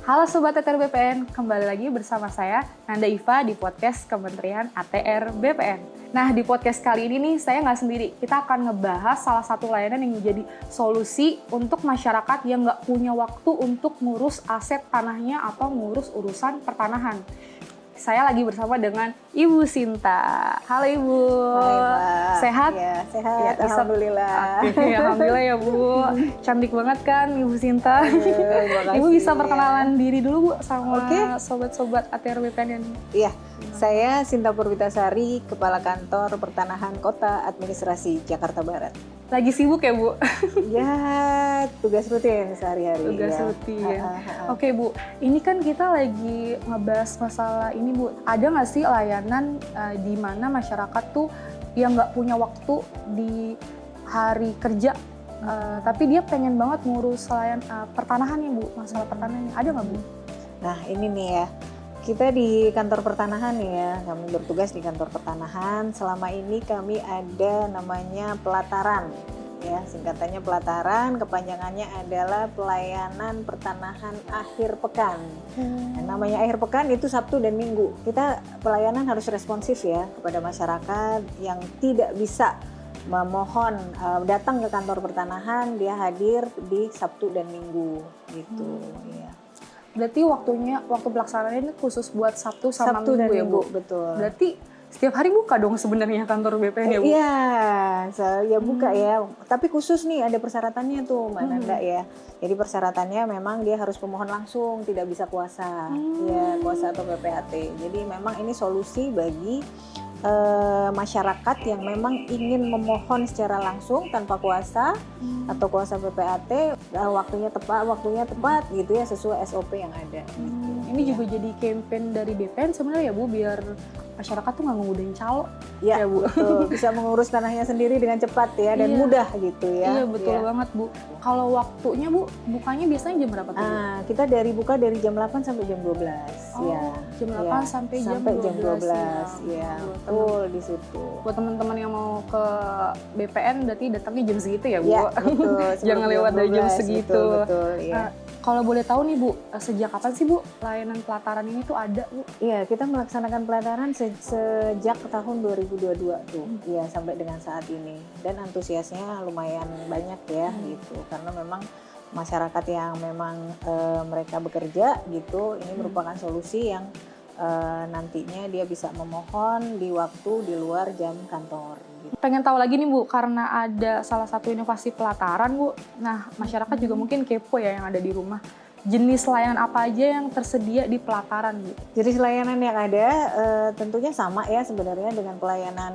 Halo Sobat ATR BPN, kembali lagi bersama saya Nanda Iva di podcast Kementerian ATR BPN. Nah, di podcast kali ini nih saya nggak sendiri, kita akan ngebahas salah satu layanan yang menjadi solusi untuk masyarakat yang nggak punya waktu untuk ngurus aset tanahnya atau ngurus urusan pertanahan. Saya lagi bersama dengan Ibu Sinta. Halo Ibu. Hai Mbak. Sehat? Ya, sehat. Ya, Alhamdulillah. Oke, alhamdulillah ya Bu. Cantik banget kan Ibu Sinta. Makasih, Ibu bisa ya. perkenalan diri dulu Bu sama Oke. sobat-sobat ATR BPN yang Iya, saya Sinta Purwitasari, Kepala Kantor Pertanahan Kota Administrasi Jakarta Barat. lagi sibuk ya Bu? Ya, tugas rutin sehari-hari. Tugas ya. rutin. Oke Bu, ini kan kita lagi ngebahas masalah ini Bu. Ada nggak sih layanan di mana masyarakat tuh yang nggak punya waktu di hari kerja, tapi dia pengen banget ngurus pertanahannya Bu, masalah pertanahannya. Ada nggak Bu? Nah, ini nih ya. Kita di kantor pertanahan ya, kami bertugas di kantor pertanahan. Selama ini kami ada namanya pelataran, ya singkatannya pelataran, kepanjangannya adalah pelayanan pertanahan akhir pekan. Nah, namanya akhir pekan itu Sabtu dan Minggu. Kita pelayanan harus responsif ya kepada masyarakat yang tidak bisa memohon datang ke kantor pertanahan, dia hadir di Sabtu dan Minggu gitu. Ya. Berarti waktu pelaksanaannya ini khusus buat Sabtu sama Sabtu dan Minggu ya Bu? betul. Berarti setiap hari buka dong sebenarnya kantor BPN ya Bu? Iya, ya buka ya. Tapi khusus nih ada persyaratannya tuh Mbak Nanda ya. Jadi persyaratannya memang dia harus pemohon langsung, tidak bisa kuasa. Ya, kuasa atau PPAT. Jadi memang ini solusi bagi masyarakat yang memang ingin memohon secara langsung tanpa kuasa atau kuasa PPAT, waktunya tepat gitu ya, sesuai SOP yang ada. Ini juga jadi campaign dari BPN sebenarnya ya Bu, biar masyarakat tuh nggak ngemudahin calo. Ya, Bu. betul. Bisa mengurus tanahnya sendiri dengan cepat ya dan Iya. mudah gitu ya. Iya betul Ya. banget Bu. Kalau waktunya Bu, bukanya biasanya jam berapa tuh Bu? Kita buka dari jam 8 sampai jam 12 Oh, ya. jam 8 sampai jam 12 ya. Buat Betul di situ. Buat teman-teman yang mau ke BPN berarti datangnya jam segitu ya Bu? Ya, betul. Jangan lewat dari jam 12, segitu. Betul, ya. Kalau boleh tahu nih Bu, sejak kapan sih Bu layanan pelataran ini tuh ada Bu? Iya, kita melaksanakan pelataran sejak tahun 2022 tuh, ya sampai dengan saat ini. Dan antusiasnya lumayan banyak ya gitu, karena memang masyarakat yang memang mereka bekerja gitu, ini merupakan solusi yang nantinya dia bisa memohon di waktu di luar jam kantor. Gitu. Pengen tahu lagi nih Bu, karena ada salah satu inovasi pelataran Bu. Nah, masyarakat juga mungkin kepo ya yang ada di rumah. Jenis layanan apa aja yang tersedia di pelataran Bu? Jadi layanan yang ada tentunya sama ya sebenarnya dengan pelayanan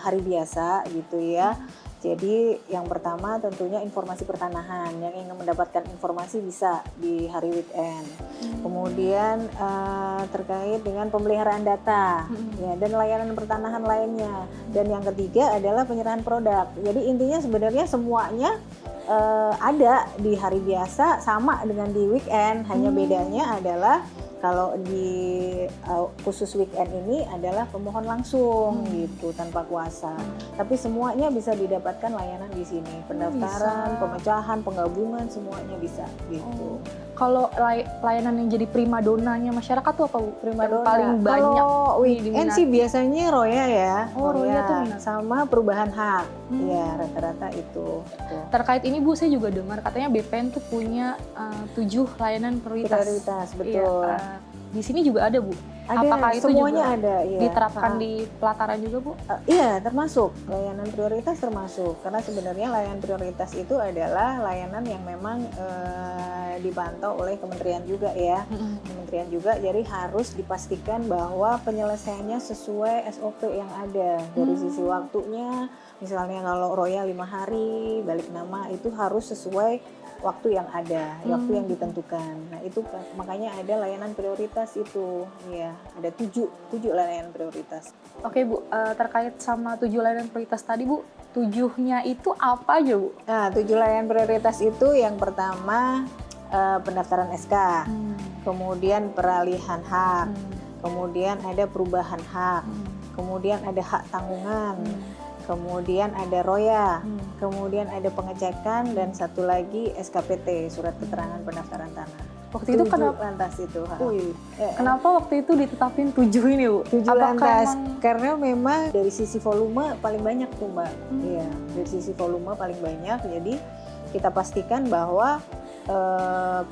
hari biasa gitu ya. Jadi yang pertama tentunya informasi pertanahan, yang ingin mendapatkan informasi bisa di hari weekend. Kemudian terkait dengan pemeliharaan data ya, dan layanan pertanahan lainnya. Dan yang ketiga adalah penyerahan produk. Jadi intinya sebenarnya semuanya ada di hari biasa sama dengan di weekend, hanya bedanya adalah kalau di khusus weekend ini adalah pemohon langsung gitu tanpa kuasa. Tapi semuanya bisa didapatkan layanan di sini. Pendaftaran, pemecahan, penggabungan semuanya bisa gitu. Kalau layanan yang jadi primadonanya masyarakat tuh apa Bu? Primadona. Paling banyak. Kalau weekend sih biasanya Roya ya. Oh, Roya tuh minat. Sama perubahan hak. Ya, rata-rata itu. Terkait ini Bu, saya juga dengar katanya BPN tuh punya 7 layanan prioritas. Prioritas, betul. Iya, di sini juga ada Bu. Ada, apakah itu semuanya juga ada, ya. diterapkan di pelataran juga Bu? Iya, termasuk layanan prioritas termasuk, karena sebenarnya layanan prioritas itu adalah layanan yang memang dipantau oleh kementerian juga ya. Kementerian juga, jadi harus dipastikan bahwa penyelesaiannya sesuai SOP yang ada dari sisi waktunya. Misalnya kalau Roya 5 hari balik nama itu harus sesuai waktu yang ada, waktu yang ditentukan. Nah itu makanya ada layanan prioritas itu, ya ada 7 layanan prioritas. Oke Bu, terkait sama 7 layanan prioritas tadi Bu, 7-nya itu apa aja Bu? Nah 7 layanan prioritas itu yang pertama pendaftaran SK, kemudian peralihan hak, kemudian ada perubahan hak, kemudian ada hak tanggungan, kemudian ada Roya, kemudian ada pengecekan, dan satu lagi SKPT, surat keterangan pendaftaran tanah. Waktu itu 7 kenapa? lantas itu. Wih, Eh, kenapa waktu itu ditetapin 7 ini Bu? 7 Apakah lantas emang- karena memang dari sisi volume paling banyak tuh Mbak. Hmm. Iya, dari sisi volume paling banyak. Jadi kita pastikan bahwa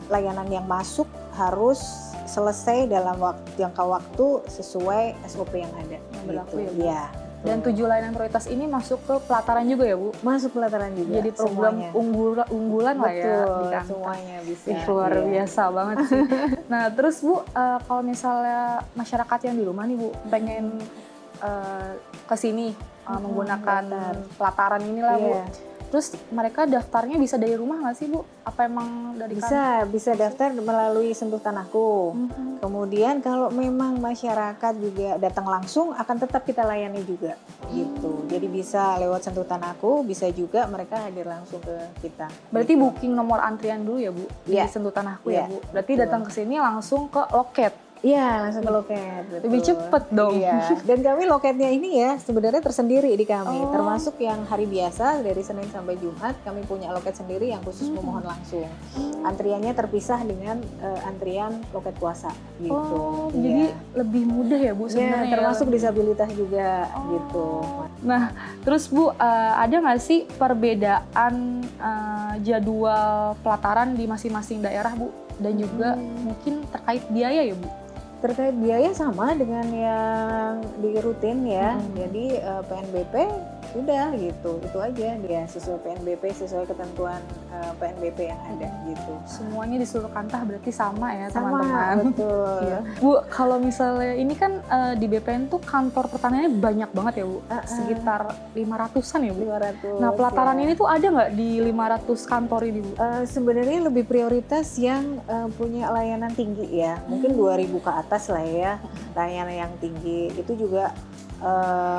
layanan yang masuk harus selesai dalam jangka waktu sesuai SOP yang ada. Yang berlaku ya, Bu? Iya. Dan 7 layanan prioritas ini masuk ke pelataran juga ya Bu? Masuk pelataran juga. Jadi program semuanya. unggulan lah ya Betul, di kantor. semuanya bisa. Ih, luar Iya. biasa banget sih. Nah terus Bu, kalau misalnya masyarakat yang di rumah nih Bu, pengen ke sini menggunakan daftar. pelataran inilah Bu. Iya. Terus mereka daftarnya bisa dari rumah nggak sih Bu? Apa emang dari Bisa daftar melalui Sentuh Tanahku. Mhm. Kemudian kalau memang masyarakat juga datang langsung akan tetap kita layani juga gitu. Jadi bisa lewat Sentuh Tanahku, bisa juga mereka hadir langsung ke kita. Berarti gitu. booking nomor antrian dulu ya Bu? Di Iya. Sentuh Tanahku ya Iya, Bu? Berarti betul. datang ke sini langsung ke loket? Iya, langsung ke loket. Betul. Lebih cepet dong. Iya. Dan kami loketnya ini ya sebenarnya tersendiri di kami. Oh. Termasuk yang hari biasa dari Senin sampai Jumat kami punya loket sendiri yang khusus memohon langsung. Antriannya terpisah dengan antrian loket puasa gitu. Oh, Iya. jadi lebih mudah ya Bu Ya, sebenarnya? termasuk ya? disabilitas juga Oh. gitu. Nah, terus Bu, ada nggak sih perbedaan jadwal pelataran di masing-masing daerah Bu? Dan juga mungkin terkait biaya ya Bu? Terkait biaya sama dengan yang di rutin ya. Hmm. Jadi PNBP udah gitu, itu aja dia sesuai PNBP, sesuai ketentuan PNBP yang ada gitu. Semuanya di seluruh kantah berarti sama ya Sama, teman-teman? betul. Iya. Bu, kalau misalnya ini kan di BPN tuh kantor pertaniannya banyak banget ya Bu? Sekitar 500-an ya Bu? 500. Nah, pelataran ya. ini tuh ada nggak di 500 kantor ini Bu? Sebenarnya lebih prioritas yang punya layanan tinggi ya, mungkin 2.000 ke atas lah ya, layanan yang tinggi. Itu juga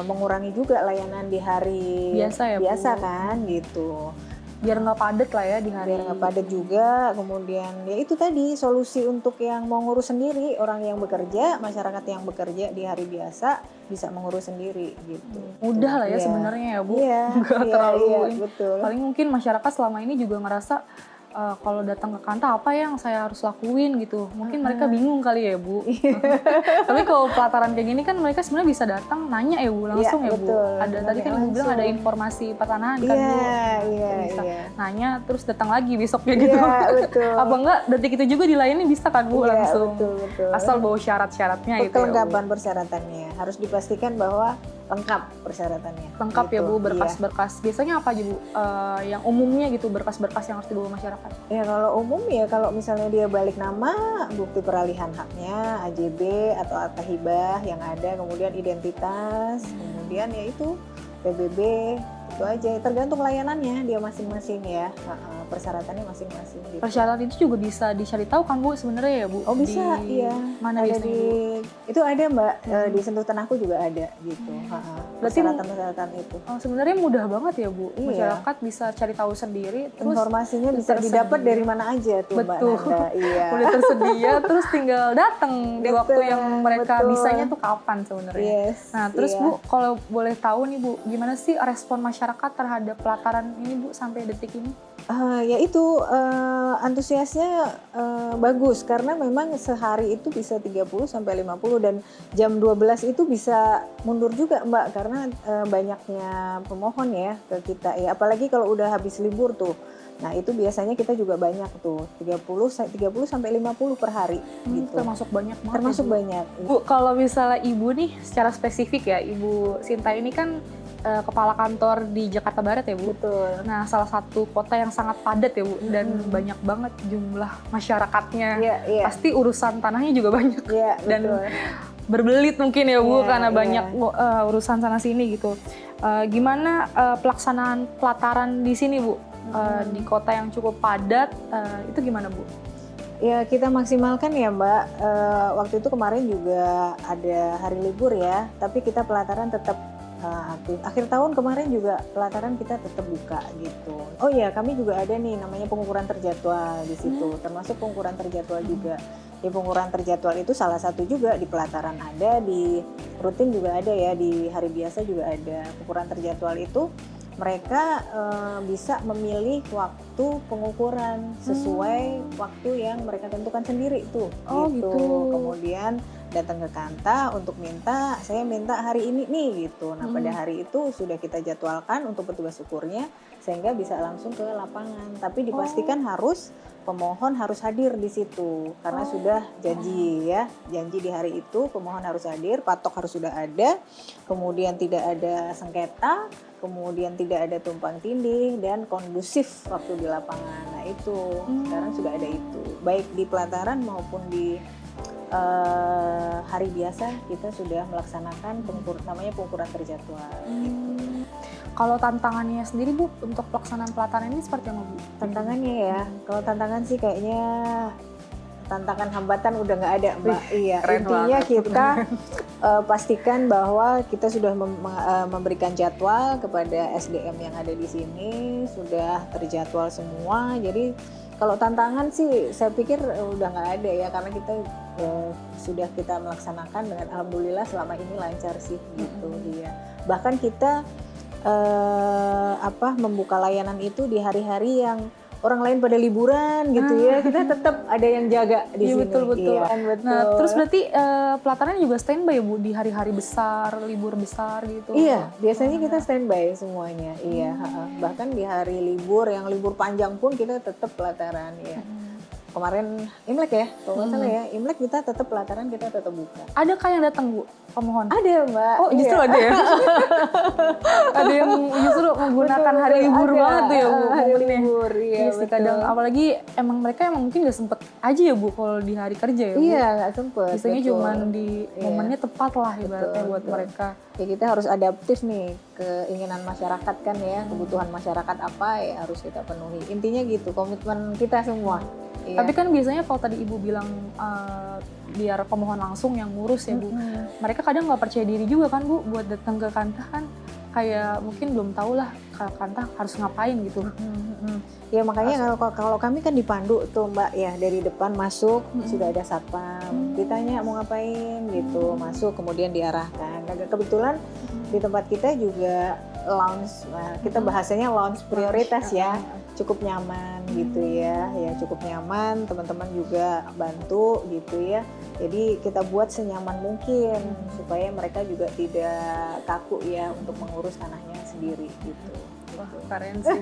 mengurangi juga layanan di hari Biasa ya, Bu? biasa kan gitu. Biar nggak padat lah ya di hari. Biar nggak padat juga. Kemudian ya itu tadi solusi untuk yang mau ngurus sendiri, orang yang bekerja, masyarakat yang bekerja di hari biasa bisa mengurus sendiri gitu. Mudah lah ya Iya. sebenarnya ya Bu? Iya, Nggak iya, terlalu iya, ini. betul. Paling mungkin masyarakat selama ini juga ngerasa kalau datang ke kantor apa yang saya harus lakuin gitu. Mungkin mereka bingung kali ya Bu. Iya. Tapi kalau pelataran kayak gini kan mereka sebenarnya bisa datang nanya ya Bu langsung ya Bu. betul. Ada tadi kan Ibu bilang Langsung. ada informasi pertanahan kan Bu. Iya, Bisa iya. nanya terus datang lagi besoknya gitu. Iya, betul. Apa enggak detik itu juga dilayani bisa kan Bu Iya, langsung. betul. Asal bawa syarat-syaratnya gitu ya Bu. Kelengkapan persyaratannya harus dipastikan bahwa lengkap persyaratannya. Lengkap ya gitu. Bu, Iya. berkas-berkas. Biasanya apa aja Bu? Yang umumnya gitu, berkas-berkas yang harus dibawa masyarakat. Ya kalau umum ya kalau misalnya dia balik nama, bukti peralihan haknya, AJB atau akta hibah yang ada, kemudian identitas, kemudian ya itu PBB, itu aja. Tergantung layanannya dia masing-masing ya, persyaratannya masing-masing. Gitu. Persyaratan itu juga bisa dicari tahu kan Bu sebenarnya ya Bu? Oh bisa, Di iya. Mana Ada biasanya di Bu? itu ada Mbak di Sentuh Tanahku juga ada gitu. Berarti Persyaratan itu. Sebenarnya mudah banget ya Bu. Iya. Masyarakat bisa cari tahu sendiri. Terus Informasinya bisa tersedia. didapat dari mana aja tuh Betul. Mbak Nanda. Iya. udah tersedia, terus tinggal datang di Betul, waktu yang mereka betul. bisanya tuh kapan sebenarnya. Yes. Nah terus iya. Bu, kalau boleh tahu nih Bu, gimana sih respon masyarakat terhadap pelataran ini Bu sampai detik ini? Ya itu antusiasnya bagus karena memang sehari itu bisa 30 sampai 50 dan jam 12 itu bisa mundur juga Mbak karena banyaknya pemohon ya ke kita ya apalagi kalau udah habis libur tuh. Nah, itu biasanya kita juga banyak tuh 30 sampai 50 per hari gitu. Termasuk banyak banget. Termasuk ya, Bu? banyak. Bu, kalau misalnya Ibu nih secara spesifik ya, Ibu Sinta ini kan kepala kantor di Jakarta Barat ya Bu. Betul. Nah, salah satu kota yang sangat padat ya Bu, dan banyak banget jumlah masyarakatnya. Iya, iya. Pasti urusan tanahnya juga banyak. Iya, Dan betul. berbelit mungkin ya Bu, Iya, karena iya. banyak urusan sana sini gitu. Gimana pelaksanaan pelataran di sini Bu? Di kota yang cukup padat, itu gimana Bu? Ya kita maksimalkan ya Mbak, waktu itu kemarin juga ada hari libur ya, tapi kita pelataran tetap aktif. Akhir tahun kemarin juga pelataran kita tetap buka gitu. Oh iya kami juga ada nih namanya pengukuran terjadwal di situ, termasuk pengukuran terjadwal juga. Ya pengukuran terjadwal itu salah satu juga di pelataran ada, di rutin juga ada ya, di hari biasa juga ada. Pengukuran terjadwal itu mereka bisa memilih waktu pengukuran sesuai waktu yang mereka tentukan sendiri tuh. Oh, gitu. Kemudian datang ke Kanta untuk saya minta hari ini nih gitu. Nah pada hari itu sudah kita jadwalkan untuk petugas ukurnya sehingga bisa langsung ke lapangan. Tapi dipastikan pemohon harus hadir di situ karena sudah janji di hari itu pemohon harus hadir, patok harus sudah ada, kemudian tidak ada sengketa, kemudian tidak ada tumpang tindih dan kondusif waktu di lapangan. Nah itu sekarang sudah ada itu, baik di pelataran maupun di hari biasa kita sudah melaksanakan namanya pengukuran terjadwal. Gitu. Kalau tantangannya sendiri Bu untuk pelaksanaan pelataran ini seperti apa Bu? Tantangannya ya, kalau tantangan sih kayaknya tantangan hambatan udah nggak ada Mbak. Iya, intinya banget. kita pastikan bahwa kita sudah memberikan jadwal kepada SDM yang ada di sini, sudah terjadwal semua. Jadi kalau tantangan sih saya pikir udah nggak ada ya karena kita sudah kita melaksanakan dengan alhamdulillah selama ini lancar sih gitu dia. Bahkan kita membuka layanan itu di hari-hari yang orang lain pada liburan gitu ya, kita tetap ada yang jaga di sini. Betul. Iya, betul. Nah, terus berarti pelatarannya juga standby ya Bu di hari-hari besar, libur besar gitu? Iya, biasanya kita standby semuanya. Iya, bahkan di hari libur, yang libur panjang pun kita tetap pelataran ya. Kemarin Imlek ya, kalau nggak salah ya, Imlek kita tetap pelataran, kita tetap buka. Adakah yang datang Bu, pemohon? Ada Mbak. Oh justru ada ya? Ada yang justru menggunakan hari libur banget tuh ya Bu? Hari momennya. libur, iya Iya sih, kadang apalagi mereka mungkin nggak sempet aja ya Bu kalau di hari kerja ya Bu? Iya, nggak sempet. Biasanya betul. cuman di momennya tepat lah ibaratnya buat mereka. Ya kita harus adaptif nih keinginan masyarakat kan ya, kebutuhan masyarakat apa ya harus kita penuhi. Intinya gitu, komitmen kita semua. Iya. Tapi kan biasanya kalau tadi Ibu bilang biar pemohon langsung yang ngurus ya Bu, mereka kadang nggak percaya diri juga kan Bu buat datang ke Kanta kan, kayak mungkin belum tahu lah Kanta harus ngapain gitu. Ya makanya kalau kami kan dipandu tuh Mbak ya, dari depan masuk sudah ada satpam, ditanya mau ngapain gitu, masuk kemudian diarahkan. Nah, kebetulan di tempat kita juga lounge, nah, kita bahasanya lounge prioritas ya, cukup nyaman gitu ya cukup nyaman, teman-teman juga bantu gitu ya. Jadi kita buat senyaman mungkin supaya mereka juga tidak kaku ya untuk mengurus tanahnya sendiri gitu. Wah, keren sih.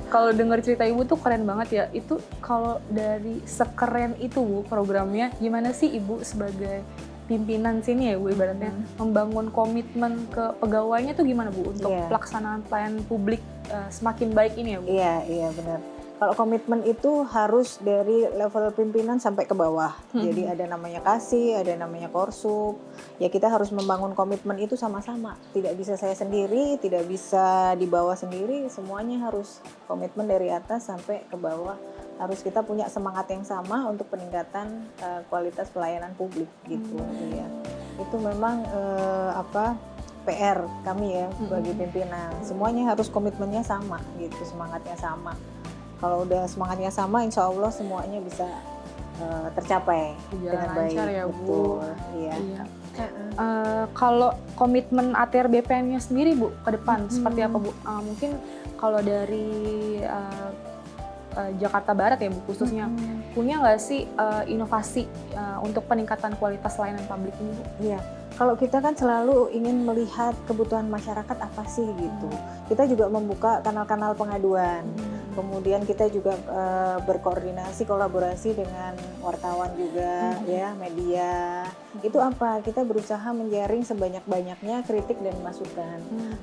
Kalau dengar cerita Ibu tuh keren banget ya. Itu kalau dari sekeren itu Bu programnya, gimana sih Ibu sebagai pimpinan sini ya Bu ibaratnya membangun komitmen ke pegawainya tuh gimana Bu untuk pelaksanaan pelayanan publik semakin baik ini ya Bu? Iya benar. Kalau komitmen itu harus dari level pimpinan sampai ke bawah. Jadi ada namanya kasih, ada namanya korsup. Ya kita harus membangun komitmen itu sama-sama. Tidak bisa saya sendiri, tidak bisa di bawah sendiri. Semuanya harus komitmen dari atas sampai ke bawah. Harus kita punya semangat yang sama untuk peningkatan kualitas pelayanan publik gitu. Iya. Itu memang PR kami ya bagi pimpinan. Semuanya harus komitmennya sama gitu, semangatnya sama. Kalau udah semangatnya sama, insya Allah semuanya bisa tercapai dengan baik. Lancar ya Bu. Betul. Iya. Kalau komitmen ATR BPN-nya sendiri Bu ke depan seperti apa Bu? Mungkin kalau dari Jakarta Barat ya Bu khususnya, punya nggak sih inovasi untuk peningkatan kualitas layanan publik ini Bu? Iya. Kalau kita kan selalu ingin melihat kebutuhan masyarakat apa sih gitu. Kita juga membuka kanal-kanal pengaduan. Kemudian kita juga berkoordinasi, kolaborasi dengan wartawan juga ya, media. Itu apa? Kita berusaha menjaring sebanyak-banyaknya kritik dan masukan.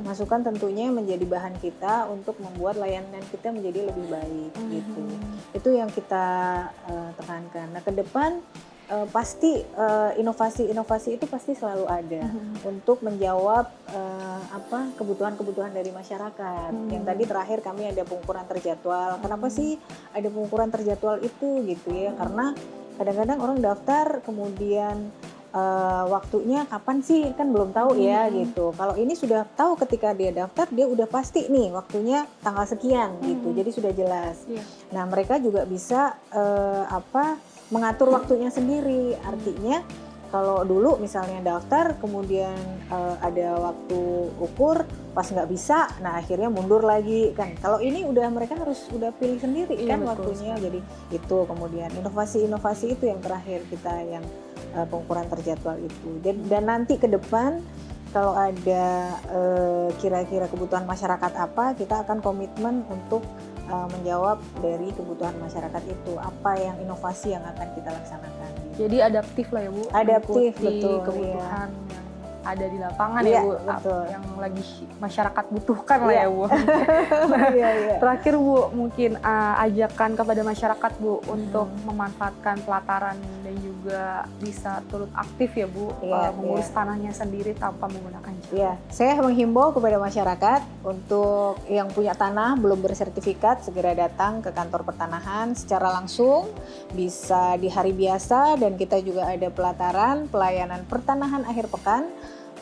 Masukan tentunya menjadi bahan kita untuk membuat layanan kita menjadi lebih baik gitu. Itu yang kita tekankan. Nah, ke depan pasti inovasi-inovasi itu pasti selalu ada untuk menjawab kebutuhan-kebutuhan dari masyarakat. Yang tadi terakhir kami ada pengukuran terjadwal. Kenapa sih ada pengukuran terjadwal itu gitu ya? Karena kadang-kadang orang daftar kemudian waktunya kapan sih kan belum tahu ya gitu. Kalau ini sudah tahu ketika dia daftar, dia udah pasti nih waktunya tanggal sekian gitu. Jadi sudah jelas. Nah, mereka juga bisa mengatur waktunya sendiri. Artinya Kalau dulu misalnya daftar, kemudian ada waktu ukur, pas nggak bisa, nah akhirnya mundur lagi kan. Kalau ini mereka harus udah pilih sendiri Iya, kan betul waktunya. sekali. Jadi itu kemudian inovasi-inovasi itu yang terakhir kita yang pengukuran terjadwal itu. Dan nanti ke depan kalau ada kira-kira kebutuhan masyarakat apa, kita akan komitmen untuk menjawab dari kebutuhan masyarakat itu, apa yang inovasi yang akan kita laksanakan. Jadi adaptif lah ya Bu, Adaptif, mengikuti betul, kebutuhan yang ada di lapangan Iya, ya Bu, betul. yang lagi masyarakat butuhkan lah ya Bu. Iya, iya. Terakhir Bu, mungkin ajakan kepada masyarakat Bu untuk memanfaatkan pelataran dan juga bisa turut aktif ya Bu, Iya, mengurus iya. tanahnya sendiri tanpa menggunakan jasa. Ya, saya menghimbau kepada masyarakat untuk yang punya tanah belum bersertifikat segera datang ke kantor pertanahan secara langsung, bisa di hari biasa, dan kita juga ada pelataran pelayanan pertanahan akhir pekan,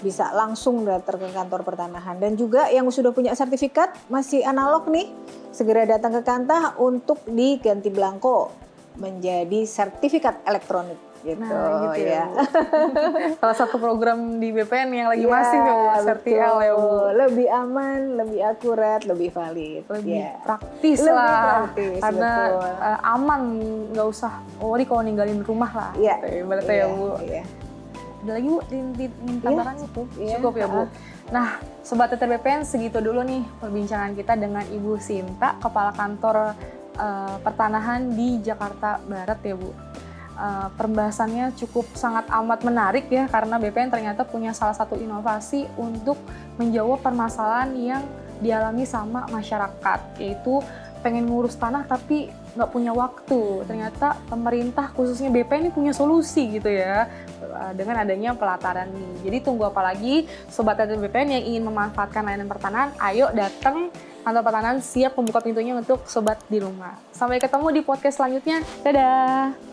bisa langsung datang ke kantor pertanahan. Dan juga yang sudah punya sertifikat masih analog nih, segera datang ke Kantah untuk diganti belangko menjadi sertifikat elektronik gitu, Nah, gitu ya. Bu. Salah satu program di BPN yang lagi Ya, masif ya Bu, Sertial ya Bu. betul. Lebih aman, lebih akurat, lebih valid. Lebih Ya. praktis Lebih lah, praktis, karena betul. aman, nggak usah worry kalau ninggalin rumah lah. Iya. Gitu ya, ibaratnya ya Bu. Iya. Ada lagi Bu, ingin tambahan? cukup. Cukup ya Bu. Nah, Sobat TTR BPN, segitu dulu nih perbincangan kita dengan Ibu Sinta, Kepala Kantor Pertanahan di Jakarta Barat ya Bu. Pembahasannya cukup sangat amat menarik ya, karena BPN ternyata punya salah satu inovasi untuk menjawab permasalahan yang dialami sama masyarakat, yaitu pengen ngurus tanah tapi nggak punya waktu. Ternyata pemerintah khususnya BPN ini punya solusi gitu ya, dengan adanya pelataran ini. Jadi tunggu apa lagi Sobat TTR BPN yang ingin memanfaatkan layanan pertanahan, ayo datang kantor pertanahan, siap membuka pintunya untuk sobat di rumah. Sampai ketemu di podcast selanjutnya. Dadah!